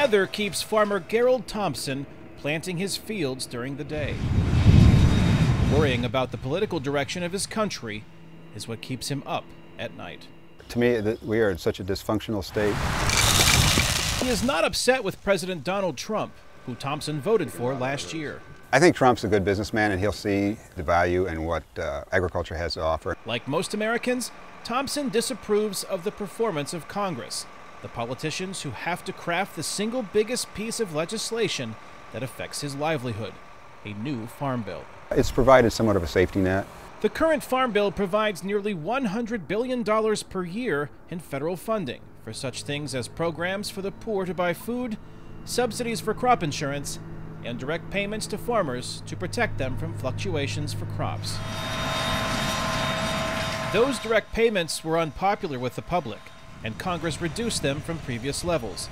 weather keeps farmer Gerald Thompson planting his fields during the day. Worrying about the political direction of his country is what keeps him up at night. To me, we are in such a dysfunctional state. He is not upset with President Donald Trump, who Thompson voted for last year. I think Trump's a good businessman, and he'll see the value in what agriculture has to offer. Like most Americans, Thompson disapproves of the performance of Congress, the politicians who have to craft the single biggest piece of legislation that affects his livelihood, a new farm bill. It's provided somewhat of a safety net. The current farm bill provides nearly $100 billion per year in federal funding for such things as programs for the poor to buy food, subsidies for crop insurance, and direct payments to farmers to protect them from fluctuations for crops. Those direct payments were unpopular with the public, and Congress reduced them from previous levels,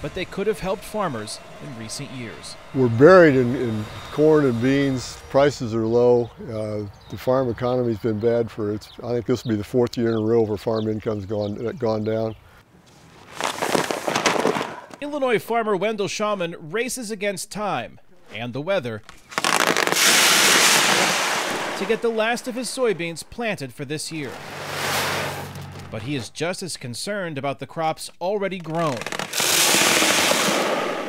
but they could have helped farmers in recent years. We're buried in corn and beans. Prices are low. The farm economy's been bad I think this will be the fourth year in a row where farm income's gone down. Illinois farmer Wendell Shawman races against time and the weather to get the last of his soybeans planted for this year. But he is just as concerned about the crops already grown,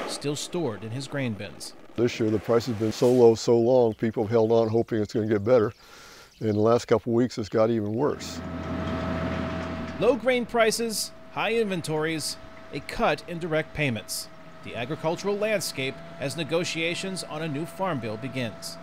still stored in his grain bins. This year the price has been so low so long, people have held on hoping it's going to get better. In the last couple of weeks it's got even worse. Low grain prices, high inventories, a cut in direct payments. The agricultural landscape as negotiations on a new farm bill begins.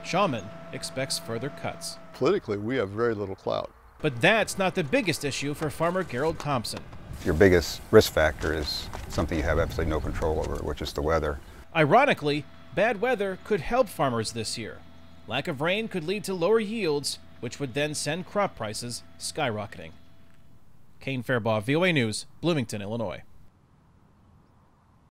Shawman expects further cuts. Politically, we have very little clout. But that's not the biggest issue for farmer Gerald Thompson. Your biggest risk factor is something you have absolutely no control over, which is the weather. Ironically, bad weather could help farmers this year. Lack of rain could lead to lower yields, which would then send crop prices skyrocketing. Kane, Farabaugh, VOA News, Bloomington, Illinois.